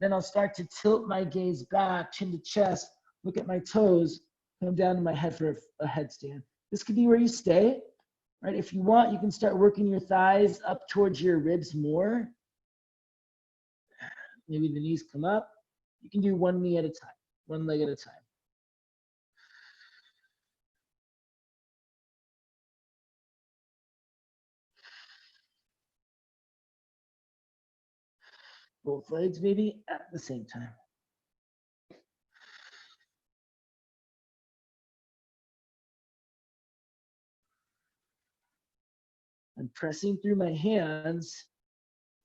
A: Then I'll start to tilt my gaze back, chin to chest, look at my toes, come down to my head for a headstand. This could be where you stay, right? If you want, you can start working your thighs up towards your ribs more. Maybe the knees come up. You can do one knee at a time, one leg at a time. Both legs maybe at the same time. I'm pressing through my hands,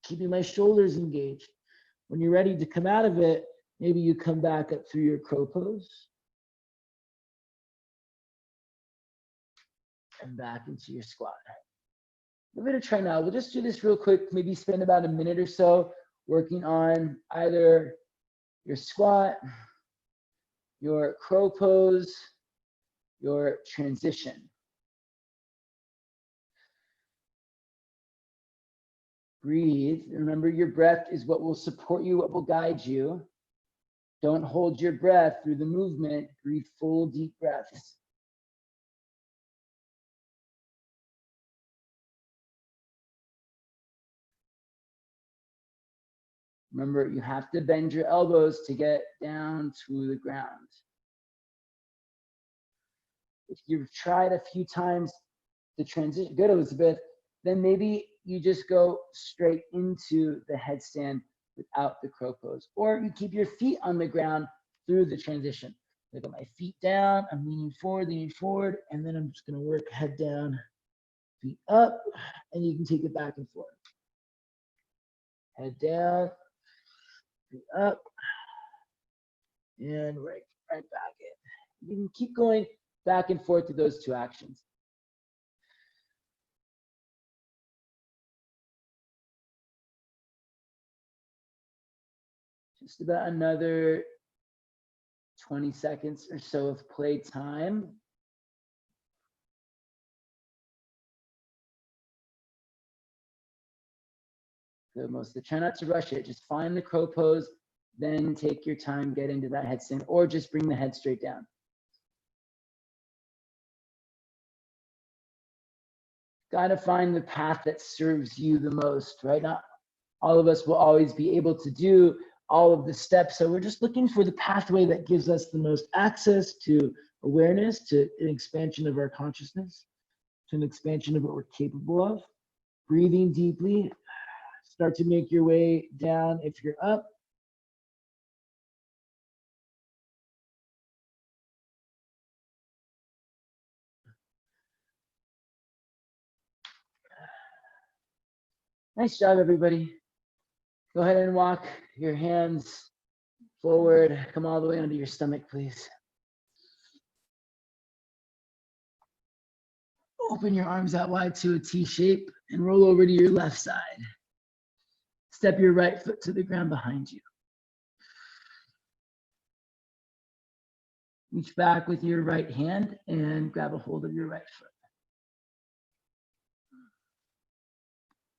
A: keeping my shoulders engaged. When you're ready to come out of it, maybe you come back up through your crow pose and back into your squat. Give it a try now. We'll just do this real quick, maybe spend about a minute or so working on either your squat, your crow pose, your transition. Breathe. Remember, your breath is what will support you, what will guide you. Don't hold your breath through the movement. Breathe full, deep breaths. Remember, you have to bend your elbows to get down to the ground. If you've tried a few times to transition, good, Elizabeth, then maybe you just go straight into the headstand without the crow pose. Or you keep your feet on the ground through the transition. Look at my feet down, I'm leaning forward, and then I'm just gonna work head down, feet up, and you can take it back and forth. Head down, up, and right back in. You can keep going back and forth to those two actions. Just about another 20 seconds or so of play time. Good, mostly. Try not to rush it. Just find the crow pose, then take your time, get into that headstand, or just bring the head straight down. Got to find the path that serves you the most, right? Not all of us will always be able to do all of the steps. So we're just looking for the pathway that gives us the most access to awareness, to an expansion of our consciousness, to an expansion of what we're capable of. Breathing deeply. Start to make your way down if you're up. Nice job, everybody. Go ahead and walk your hands forward. Come all the way onto your stomach, please. Open your arms out wide to a T shape and roll over to your left side. Step your right foot to the ground behind you. Reach back with your right hand and grab a hold of your right foot.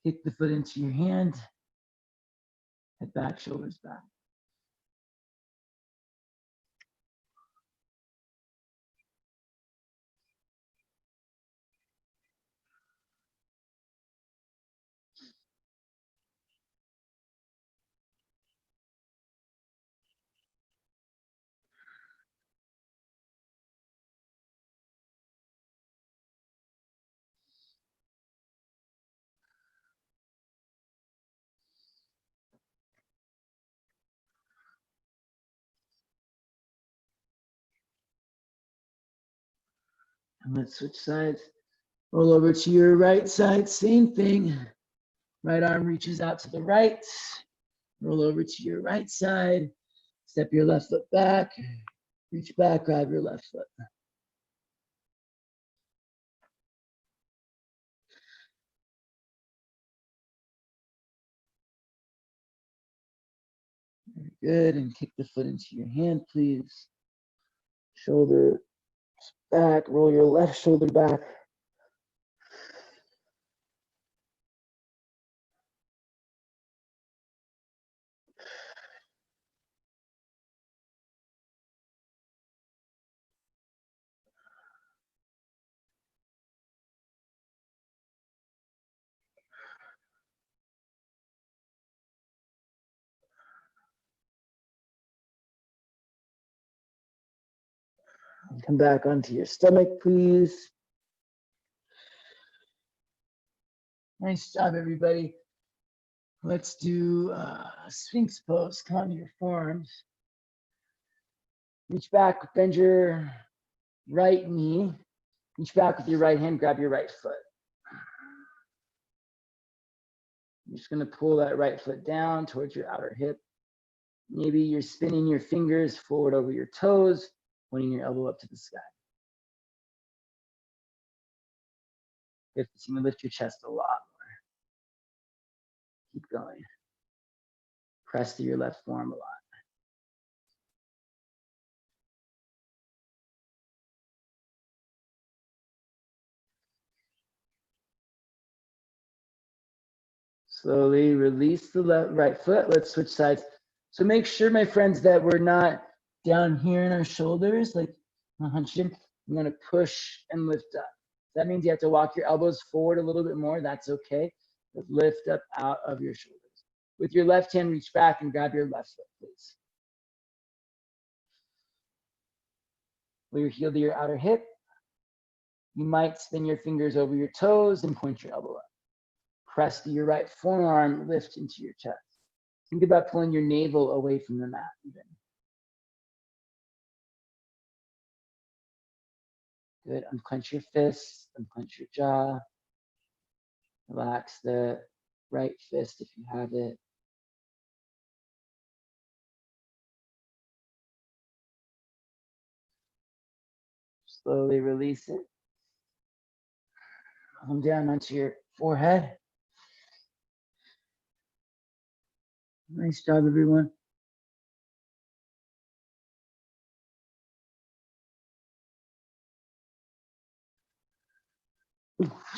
A: Kick the foot into your hand. Head back, shoulders back. And let's switch sides. Roll over to your right side, same thing. Right arm reaches out to the right. Roll over to your right side. Step your left foot back. Reach back, grab your left foot. Very good. And kick the foot into your hand, please. Shoulder back. Roll your left shoulder back. Come back onto your stomach, please. Nice job, everybody. Let's do Sphinx pose. Come on to your forearms. Reach back, bend your right knee. Reach back with your right hand, grab your right foot. You're just going to pull that right foot down towards your outer hip. Maybe you're spinning your fingers forward over your toes, pointing your elbow up to the sky. If it's going to lift your chest a lot more. Keep going. Press to your left forearm a lot. Slowly release the right foot. Let's switch sides. So make sure, my friends, that we're not down here in our shoulders, like hunched in. I'm going to push and lift up. That means you have to walk your elbows forward a little bit more. That's okay. But lift up out of your shoulders. With your left hand, reach back and grab your left foot, please. Pull your heel to your outer hip. You might spin your fingers over your toes and point your elbow up. Press to your right forearm, lift into your chest. Think about pulling your navel away from the mat even. Good. Unclench your fists, unclench your jaw. Relax the right fist if you have it. Slowly release it. Come down onto your forehead. Nice job, everyone.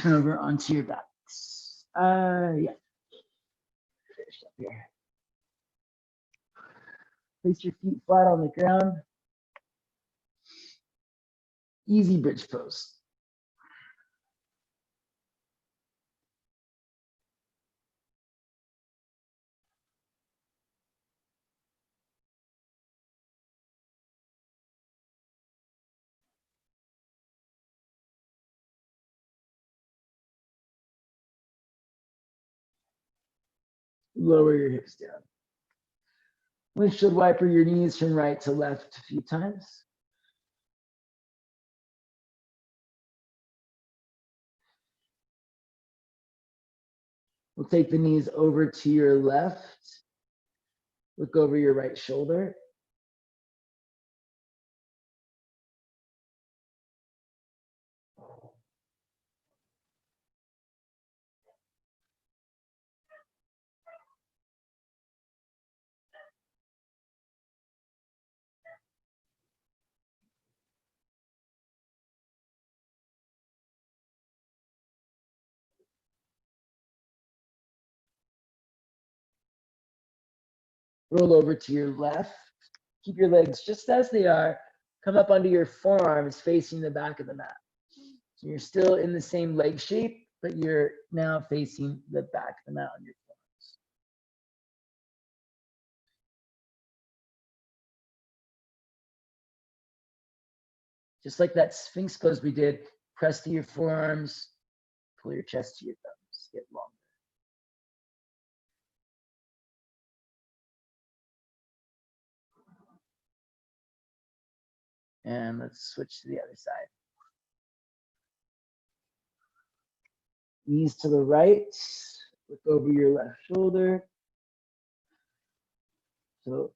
A: Turn over onto your backs. Yeah. Finish up here. Place your feet flat on the ground. Easy bridge pose. Lower your hips down. Windshield wiper your knees from right to left a few times. We'll take the knees over to your left. Look over your right shoulder. Roll over to your left. Keep your legs just as they are. Come up onto your forearms facing the back of the mat. So you're still in the same leg shape, but you're now facing the back of the mat on your forearms. Just like that Sphinx pose we did, press to your forearms, pull your chest to your thumbs, get longer. And let's switch to the other side. Knees to the right, look over your left shoulder. So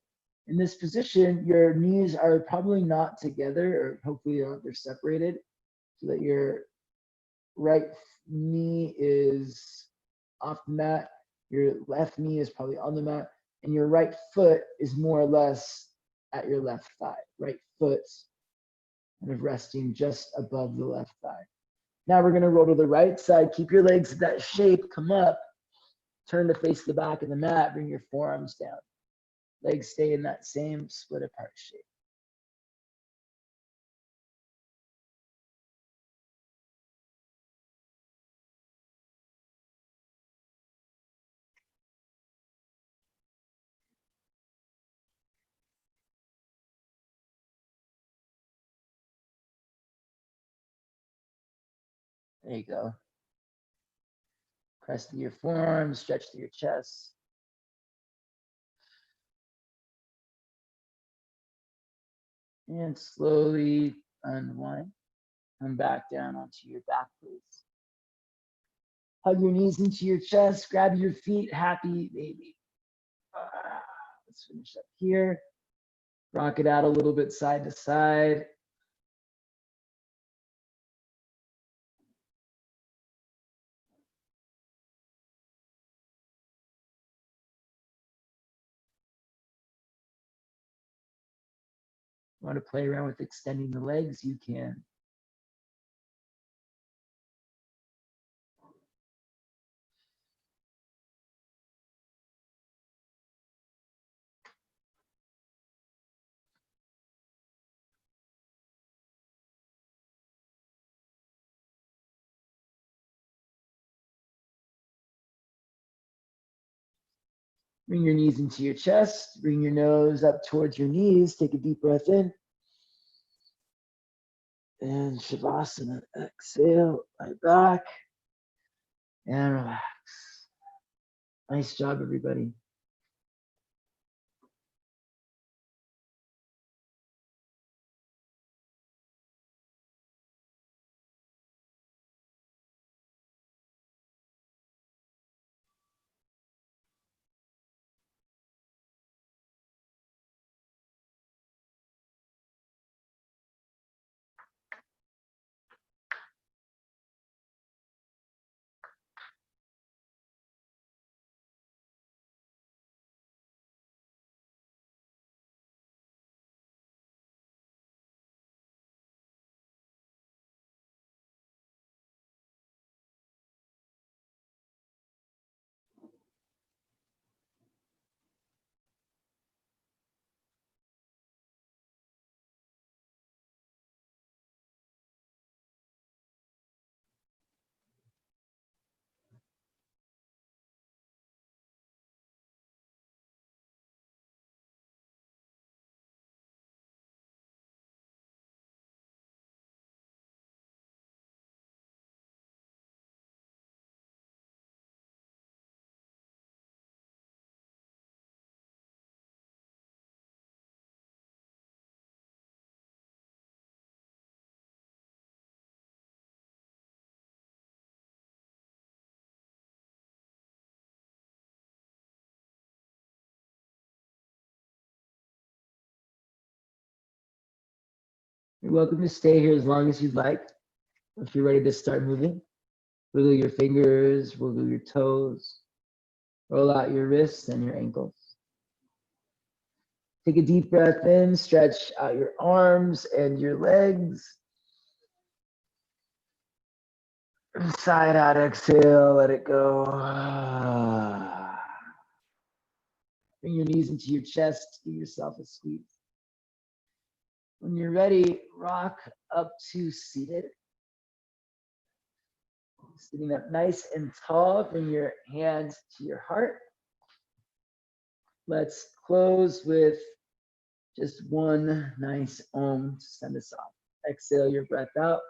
A: in this position, your knees are probably not together, or hopefully they're separated, so that your right knee is off the mat, your left knee is probably on the mat, and your right foot is more or less at your left thigh. Right foot kind of resting just above the left thigh. Now we're going to roll to the right side. Keep your legs in that shape. Come up. Turn to face the back of the mat. Bring your forearms down. Legs stay in that same split apart shape. There you go. Press to your forearms, stretch to your chest. And slowly unwind. Come back down onto your back, please. Hug your knees into your chest. Grab your feet. Happy baby. Let's finish up here. Rock it out a little bit side to side. Want to play around with extending the legs? You can. Bring your knees into your chest. Bring your nose up towards your knees. Take a deep breath in. And Shavasana. Exhale, right back. And relax. Nice job, everybody. You're welcome to stay here as long as you'd like. If you're ready to start moving, wiggle your fingers, wiggle your toes, roll out your wrists and your ankles. Take a deep breath in, stretch out your arms and your legs. Side out, exhale, let it go. Bring your knees into your chest, give yourself a squeeze. When you're ready, rock up to seated. Sitting up nice and tall, bring your hands to your heart. Let's close with just one nice Om to send us off. Exhale your breath out.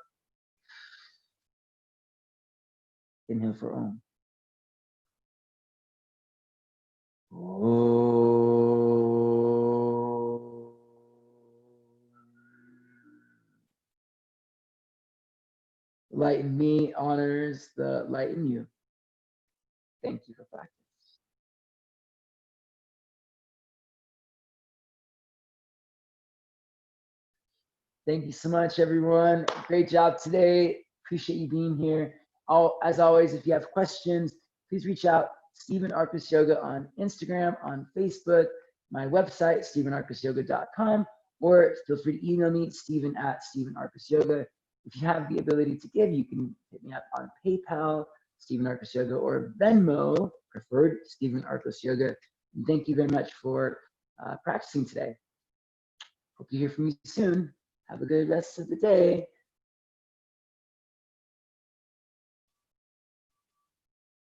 A: Inhale for Om. Light in me honors the light in you. Thank you for practice. Thank you so much, everyone. Great job today. Appreciate you being here. As always, if you have questions, please reach out. Stephen Arcus Yoga on Instagram, on Facebook, my website, stephenarcusyoga.com, or feel free to email me, stephen@stephenarcusyoga. If you have the ability to give, you can hit me up on PayPal, Stephen Arcus Yoga, or Venmo, preferred Stephen Arcus Yoga. And thank you very much for practicing today. Hope to hear from you soon. Have a good rest of the day.